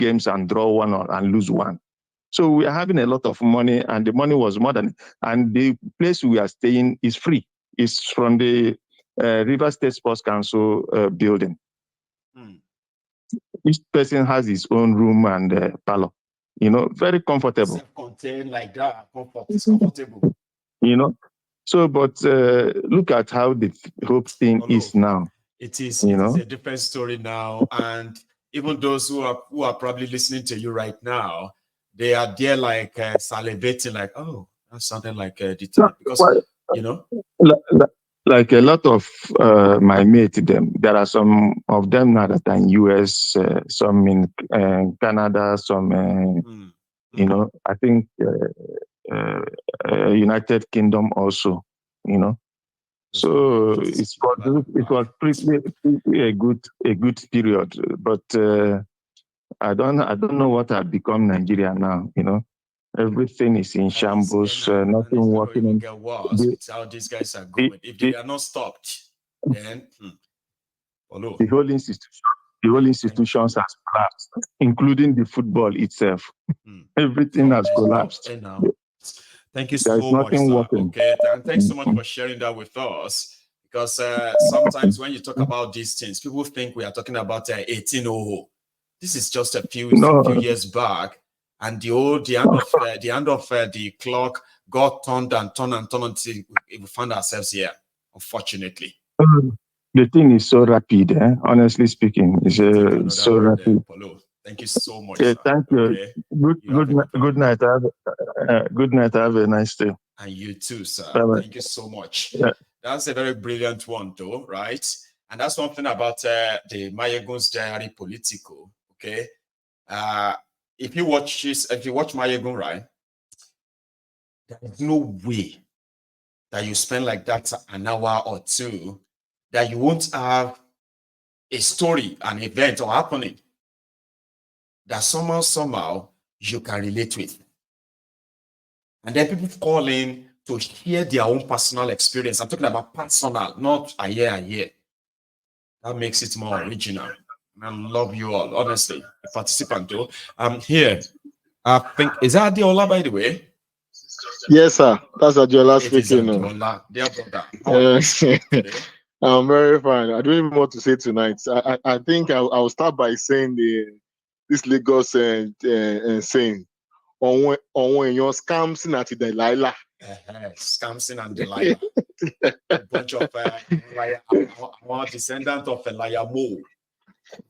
games and draw one and lose one. So we are having a lot of money, and the money was more than, and the place we are staying is free. It's from the River State Sports Council building. Each person has his own room and parlor. Very comfortable. Self-contained like that, comfortable. So, but look at how the whole thing is now. It is a different story now, and even those who are probably listening to you right now, they are there like salivating, like, oh, that's something like the time, because like a lot of my mates, there are some of them now that are in US, some in Canada, some I think United Kingdom also, So it was pretty a good period, but I don't know what had become Nigeria now. Everything is in shambles. Nothing working. It's how these guys are going. If they are not stopped, then the whole institutions has collapsed, including the football itself. Everything has collapsed. Thank you so much, sir. Okay, and thanks so much for sharing that with us. Because sometimes when you talk about these things, people think we are talking about 1800. This is just a few years back, and the end of the clock got turned until we found ourselves here. Unfortunately, the thing is so rapid. Honestly speaking, it's so rapid. Thank you so much. Yeah, thank you. Okay. Good night. Good night. Have a nice day. And you too, sir. Bye-bye. Thank you so much. Yeah. That's a very brilliant one, though, right? And that's one thing about the Mayegun's Diary Politico. Okay, if you watch Mayegun, right, there is no way that you spend like that an hour or two that you won't have a story, an event, or happening that somehow you can relate with. And then people call in to share their own personal experience. I'm talking about personal, not a year. That makes it more original. I love you all, honestly. A participant, though. Here, I think, is that Adiola, by the way? Yes, sir. That's Adiola speaking. Adiola, dear brother. I'm very fine. I don't even know what to say tonight. I think I'll start by saying this Lagos saying on your scams at Delilah. Scamsing and Delilah. A bunch of our descendant of Elijah Mo.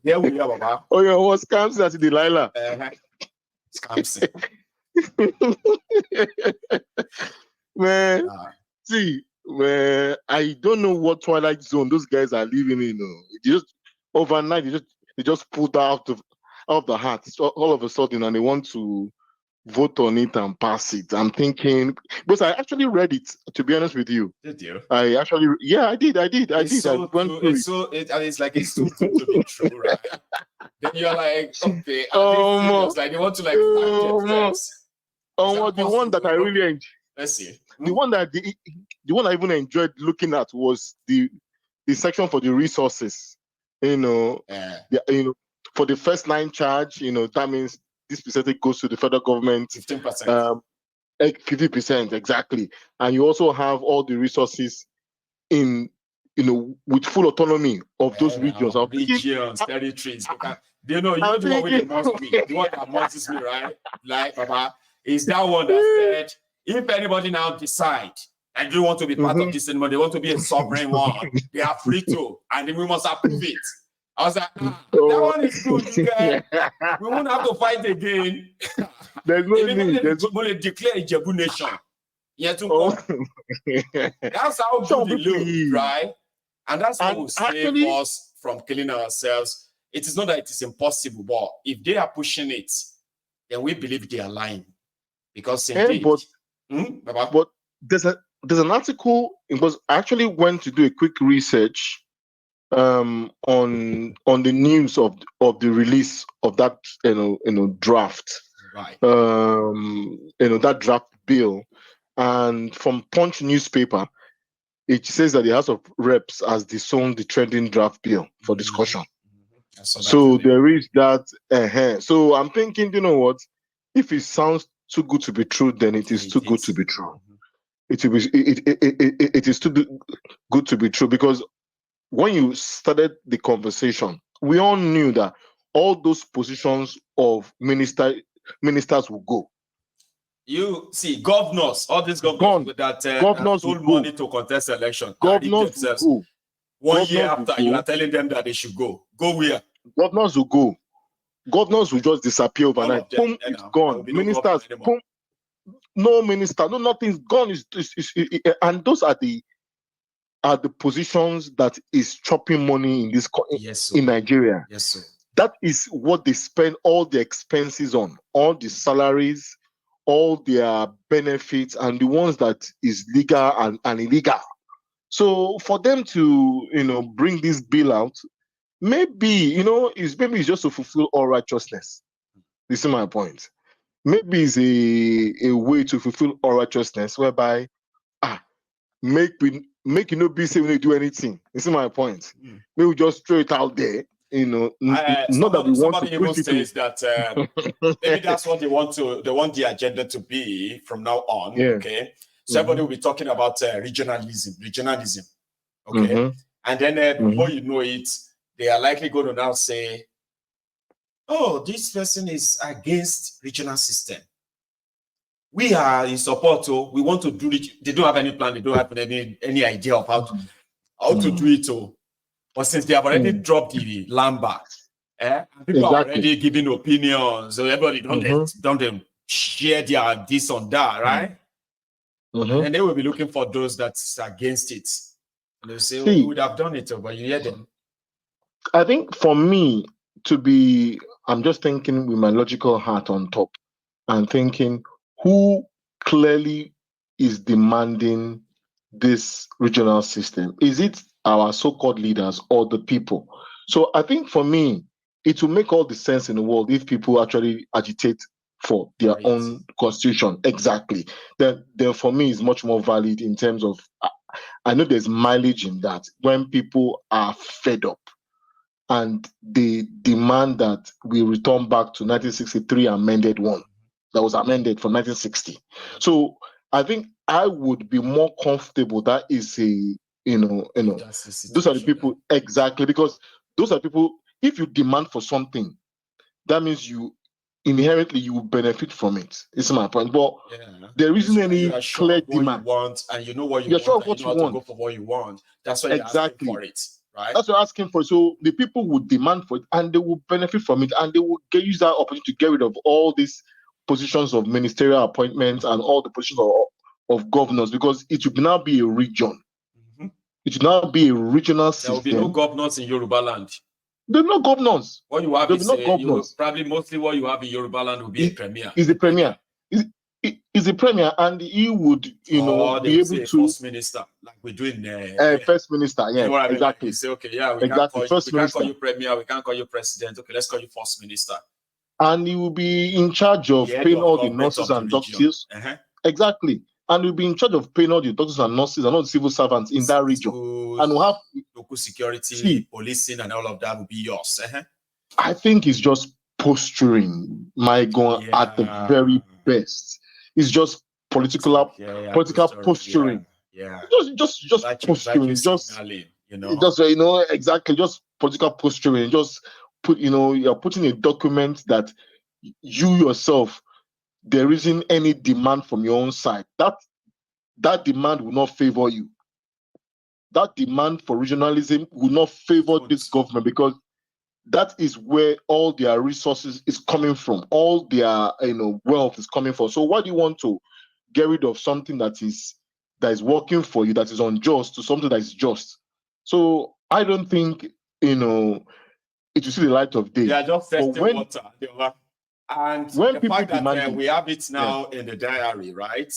Here we are, Baba. Oh, yeah, what scamsing at Delilah? Scamsing. Man, see, I don't know what twilight zone those guys are living in. Just overnight, they just pulled out of the hat all of a sudden, and they want to vote on it and pass it. I'm thinking, because I actually read it, to be honest with you. Did you? I did. It's like it's too good to be true, right? Then you're like, okay, like they want to like the one that I really enjoyed. Let's see. The one I even enjoyed looking at was the section for the resources. For the first line charge, that means this percentage goes to the federal government. 15%. 50%, exactly. And you also have all the resources with full autonomy of those regions. Regions, territories. You know the one with the most me. The one that amounts me, right? Like, Baba, is that one that said, if anybody now decide and they want to be part of this anymore, they want to be a sovereign one, they are free to, and then we must approve it. I was like, that one is good, you guys. We won't have to fight again. There's no need. We'll declare a Jebu nation. That's how good they look, right? And that's what will save us from killing ourselves. It is not that it is impossible, but if they are pushing it, then we believe they are lying. Because indeed, but there's an article, because I actually went to do a quick research on the news of the release of that draft, right? That draft bill, and from Punch newspaper, it says that the House of Reps has disowned the trending draft bill for discussion. So there is that. So I'm thinking, you know what? If it sounds too good to be true, then it is too good to be true. It is too good to be true, because when you started the conversation, we all knew that all those positions of ministers will go. You see, governors, all these governors with that governors stole money to contest election, governors will go. 1 year after, you are telling them that they should go. Go where? Governors will go. Governors will just disappear overnight. Boom, it's gone. Ministers, boom, no minister, no, nothing's gone. And those are the positions that is chopping money in this in Nigeria. Yes, sir. That is what they spend all the expenses on, all the salaries, all their benefits, and the ones that is legal and illegal. So for them to, bring this bill out, maybe, it's just to fulfill all righteousness. This is my point. Maybe it's a way to fulfill all righteousness, whereby make be saying we do anything. This is my point. Maybe we just throw it out there. Not that we want to push says that maybe that's what they want the agenda to be from now on. Yeah. Okay. So everybody will be talking about regionalism. Okay. And then before you know it, they are likely going to now say, oh, this person is against regional system. We are in support. So we want to do it. They don't have any plan. They don't have any idea of how to do it. But since they have already dropped the Lamba, people are already giving opinions. So everybody don't share their this on that, right? And they will be looking for those that's against it. And they say, we would have done it, but you hear them. I think for me, I'm just thinking with my logical heart on top and thinking, who clearly is demanding this regional system? Is it our so-called leaders or the people? So I think for me, it will make all the sense in the world if people actually agitate for their own constitution. Exactly. Then for me, it's much more valid in terms of, I know there's mileage in that. When people are fed up and they demand that we return back to 1963 amended one that was amended from 1960. So I think I would be more comfortable. That is those are the people, exactly, because those are people, if you demand for something, that means you inherently you will benefit from it. It's my point. But there isn't any clear demand. You want, and you know what you want, sure what you know how to go for what you want. That's why you're asking for it. Right? That's what you're asking for. So the people would demand for it and they will benefit from it, and they will use that opportunity to get rid of all these positions of ministerial appointments and all the positions of governors, because it will now be a region. It will now be a regional system. There will be no governors in Yoruba land. There are no governors. What you have is probably mostly what you have in Yoruba land will be a premier. Is a premier. Is a premier, and he would, be able to first minister, like we do in first minister. Yeah, you know what I mean? Exactly. Like you say, okay, yeah, we can't call you premier, we can't call you president. Okay, let's call you first minister. And he will be in charge of paying all the nurses and doctors. Exactly. And we'll be in charge of paying all the doctors and nurses and all the civil servants in that region. And we'll have local security, policing, and all of that will be yours. I think it's just posturing, at the very best. It's just political posturing. Just posturing. Exactly. Just political posturing. Just put, you're putting a document that you yourself, there isn't any demand from your own side. That demand will not favor you. That demand for regionalism will not favor this government, because that is where all their resources is coming from. All their wealth is coming from. So why do you want to get rid of something that is working for you, that is unjust, to something that is just? So I don't think it will see the light of day. They are just testing water. And when the fact that we have it now in the diary, right?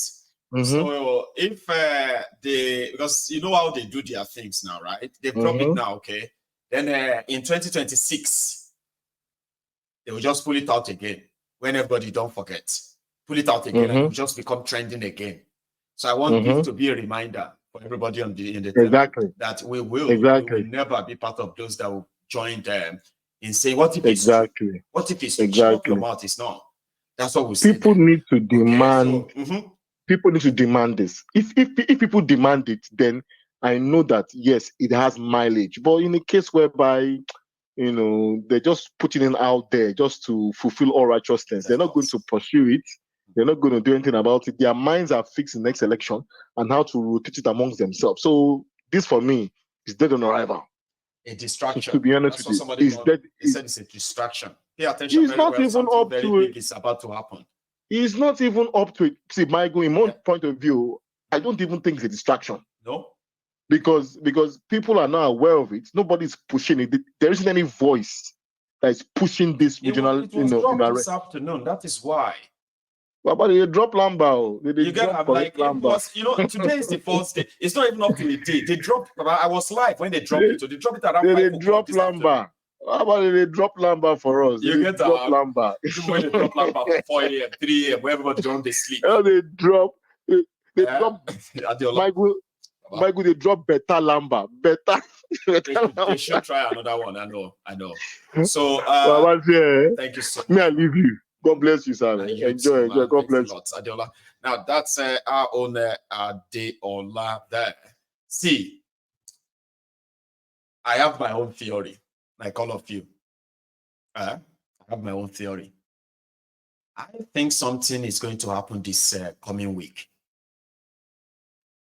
So if because you know how they do their things now, right? They drop it now, okay? Then in 2026, they will just pull it out again. When everybody don't forget, pull it out again, and it will just become trending again. So I want this to be a reminder for everybody in the table that we will never be part of those that will join them in saying, what if it's true? What if it's true? Shut up your mouth, it's not. That's what we say. People need to demand. Okay, so, people need to demand this. If people demand it, then I know that yes, it has mileage. But in a case whereby they're just putting it out there just to fulfill all righteousness, they're not going to pursue it. They're not going to do anything about it. Their minds are fixed in the next election and how to rotate it amongst themselves. So this for me is dead on arrival. A distraction. So to be honest with you, he said it's a distraction. Pay attention. He's not even up to it. It's about to happen. He's not even up to it. See, Michael, in my point of view, I don't even think it's a distraction. No. Because people are not aware of it. Nobody's pushing it. There isn't any voice that is pushing this regional. It was dropped this afternoon. That is why. Well, but they drop Lambda. You get today is the first day. It's not even up to a day. They dropped. I was live when they dropped it. So they dropped it around 5 o'clock. They drop Lambda. How about they drop Lambda for us? You get drop Lambda. When they drop Lambda 4 a.m., 3 a.m., where everybody don't they sleep. Oh, they drop. They drop. Michael, they drop better Lambda. Better. They should try another one. I know. So, thank you so much. May I leave you? God bless you, sir. Enjoy. God bless you. Adeola. Now, that's our own Adeola there. See, I have my own theory, like all of you. I have my own theory. I think something is going to happen this coming week.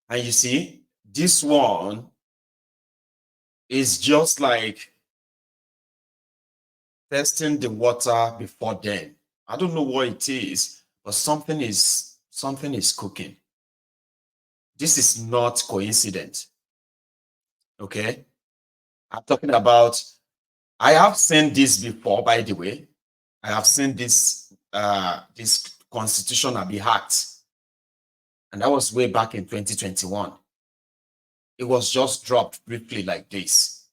And you see, this one is just like testing the water before then. I don't know what it is, but something is cooking. This is not coincident. Okay? I'm talking about, I have seen this before, by the way. I have seen this constitution be hacked. And that was way back in 2021. It was just dropped briefly like this.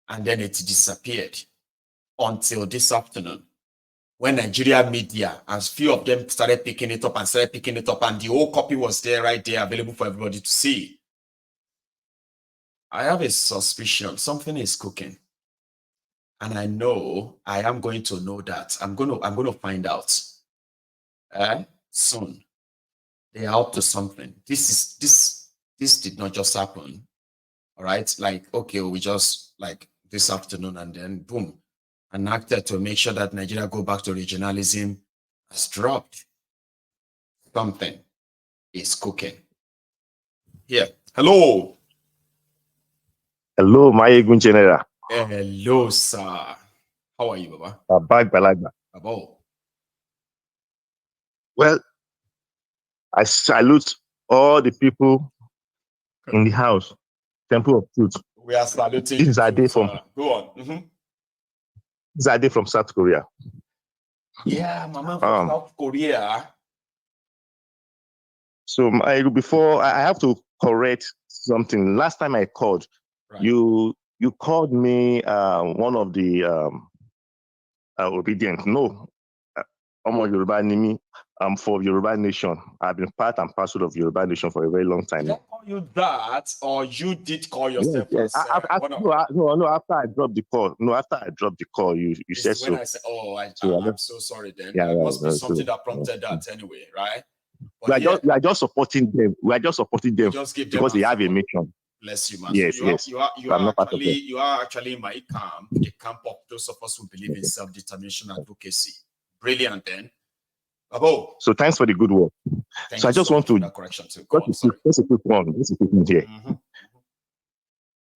And then it disappeared until this afternoon, when Nigeria media, as few of them started picking it up, and the whole copy was there, right there, available for everybody to see. I have a suspicion something is cooking. And I know I am going to know that. I'm going to find out soon. They are up to something. This did not just happen. All right. Like, okay, we just like this afternoon and then boom. An actor to make sure that Nigeria go back to regionalism has dropped. Something is cooking. Here. Hello. Hello, my good general. Hello, sir. How are you, Baba? Balagba. Baba. Well, I salute all the people in the house, Temple of Truth. We are saluting. This is a day from. Go on. This is a day from South Korea. Yeah, Mama from South Korea. So before I have to correct something. Last time I called, right. You called me one of the obedient. No, I'm for Yoruba Nation. I've been part and parcel of Yoruba Nation for a very long time. Did I call you that, or you did call yourself? Yes. No. After I dropped the call, you said so. When I said, I'm so sorry. Then there must be something that prompted that anyway, right? We are just supporting them. Just give them because they have a mission. Bless you, man. Yes, you are actually in my camp, the camp of those of us who believe in self-determination and advocacy. Brilliant, then. Bravo. So thanks for the good work. So I just want to correction too. Just a quick one here. Mm-hmm.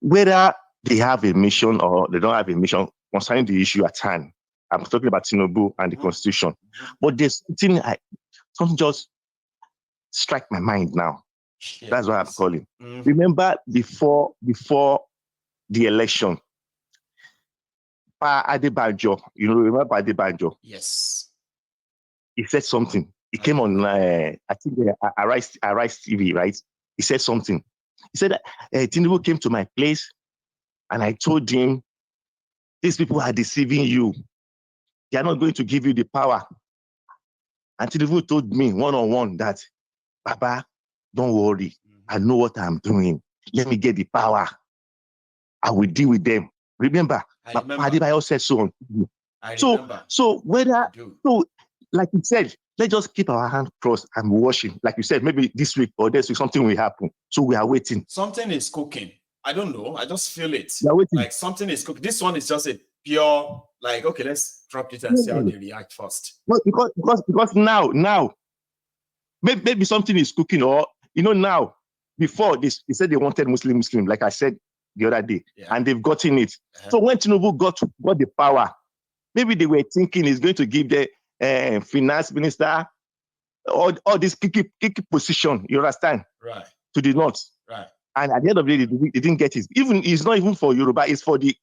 Whether they have a mission or they don't have a mission concerning the issue at hand, I'm talking about Tinubu and the Constitution. Mm-hmm. But there's something just strike my mind now. Yes. That's what I'm calling. Mm-hmm. Remember before the election, Pa Adebanjo, remember Pa Adebanjo? Yes. He said something. He came on, I think, Arise TV, right? He said something. He said that Tinubu came to my place and I told him, these people are deceiving you. They are not going to give you the power. And Tinubu told me one-on-one that, Baba, don't worry. I know what I'm doing. Let me get the power. I will deal with them. Remember, I But remember. Adebayo said so on TV. I So, remember. so whether, I do. so like you said, let's just keep our hands crossed and watching. Like you said, maybe this week or next week something will happen. So we are waiting. Something is cooking. I don't know. I just feel it. We are waiting. Like something is cooking. This one is just a pure, like, okay, let's drop it and see how they react first. Well, because now, maybe something is cooking, or now, before this, they said they wanted Muslim, like I said the other day, and they've gotten it. So when Tinubu got the power, maybe they were thinking he's going to give the finance minister all this key position, you understand? Right. To the north. Right. And at the end of the day, they didn't get it. It's not even for Yoruba, it's for the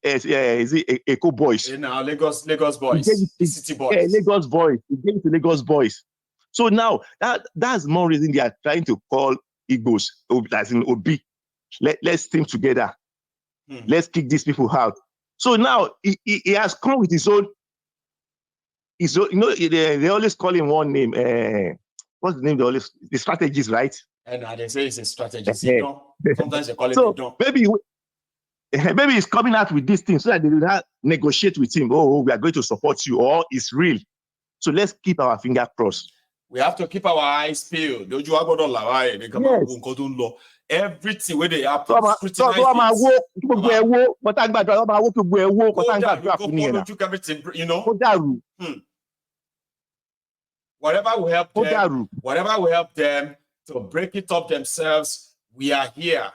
Eco boys. Now Lagos boys, the city boys. Lagos boys. He gave it to Lagos boys. So now that's more reason they are trying to call Igbos, as in Obi. Let's team together. Let's kick these people out. So now he has come with his own. They always call him one name. What's the name? The strategies, right? And they say it's a strategy. Sometimes they call it so maybe he's coming out with this thing so that they will not negotiate with him. Oh, we are going to support you, or it's real. So let's keep our finger crossed. We have to keep our eyes peeled. Yes. Everything where they have to scrutinize it. Everything, Whatever will help them to break it up themselves, we are here.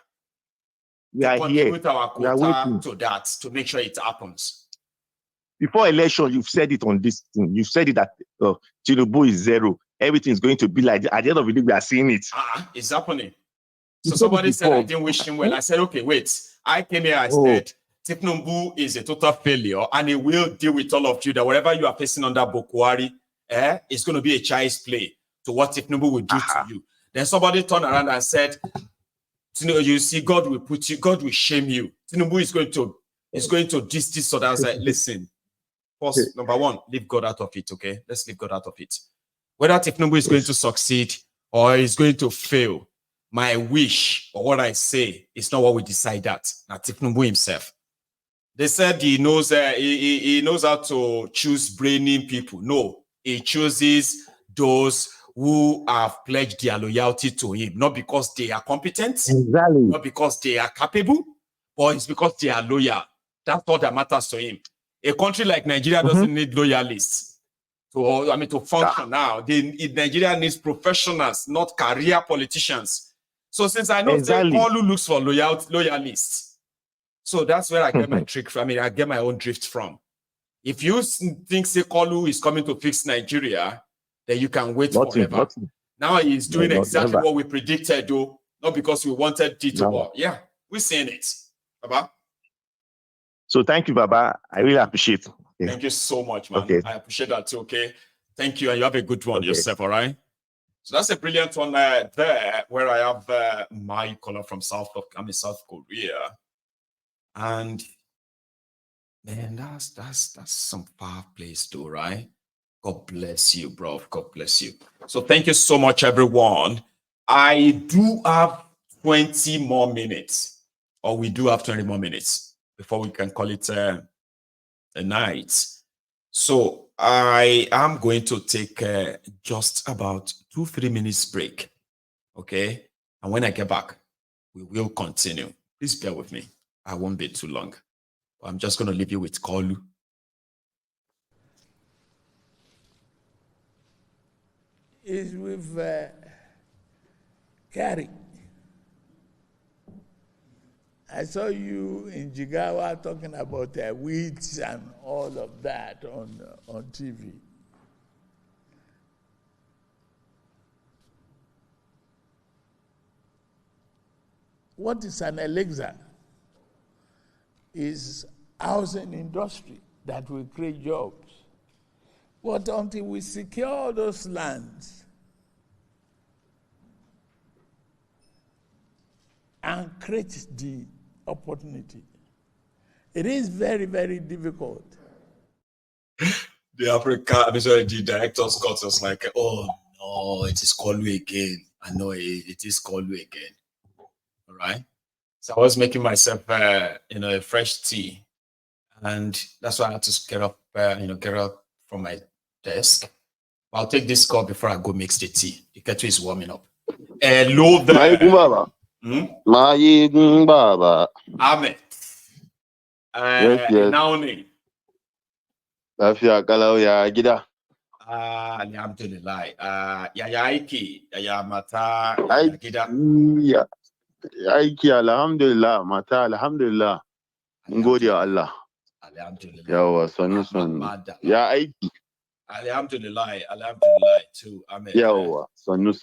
We are contribute our quota to that, to make sure it happens. Before election, you've said it on this thing. You've said it that Tinubu is zero. Everything's going to be like that. At the end of the day, we are seeing it. It's happening. So somebody said I didn't wish him well. I said, okay, wait. I came here, I said, Tinubu is a total failure, and he will deal with all of you, that whatever you are facing under Bokwari, it's going to be a child's play to what Tinubu will do to you. Then somebody turned around and said, you see, God will put you, God will shame you. Tinubu is going to this. So that's like, listen, first, number one, leave God out of it, okay? Let's leave God out of it. Whether Tinubu is going to succeed or is going to fail, my wish or what I say is not what we decide that. Now, Tinubu himself. They said he knows he knows how to choose brainy people. No, he chooses those who have pledged their loyalty to him, not because they are competent, not because they are capable, but it's because they are loyal. That's all that matters to him. A country like Nigeria doesn't need loyalists to function now. Nigeria needs professionals, not career politicians. So since I know Kolu looks for loyalists, so that's where I get my trick from. I get my own drift from. If you think Kolu is coming to fix Nigeria, then you can wait forever. Now he's doing exactly what we predicted, though, not because we wanted it to work. Yeah, we're seeing it. Baba. So thank you, Baba. I really appreciate it. Okay. Thank you so much, man. Okay. I appreciate that too, okay? Thank you, and you have a good one yourself, all right? So that's a brilliant one there, where I have my caller from South Korea. And man, that's some far place too, right? God bless you, bro. God bless you. So thank you so much, everyone. I do have 20 more minutes, or we do have 20 more minutes before we can call it a night. So I am going to take just about 2-3 minutes break. Okay. And when I get back, we will continue. Please bear with me. I won't be too long. I'm just going to leave you with Kolu. Is with Gary. I saw you in Jigawa talking about weeds and all of that on TV. What is an elixir? Is housing industry that will create jobs. But until we secure those lands and create the opportunity, it is very, very difficult. The director's got us like, oh no, it is Kolu again. I know it is Kolu again. All right. So I was making myself, a fresh tea. and that's why I had to get up, get up from my desk. I'll take this call before I go mix the tea. The kettle is warming up. Hello there. Mayegun Baba. Ahmed. Yes. Naomi. Lafiya kalau ya gida. Alhamdulillah. Yaya aiki, yaya mata, yaya gida. Aiki alhamdulillah, mata alhamdulillah. Mun gode wa Allah. Alhamdulillah. Yawa sannu. Ya aiki. Alhamdulillah too. Ahmed. Yawa sannu.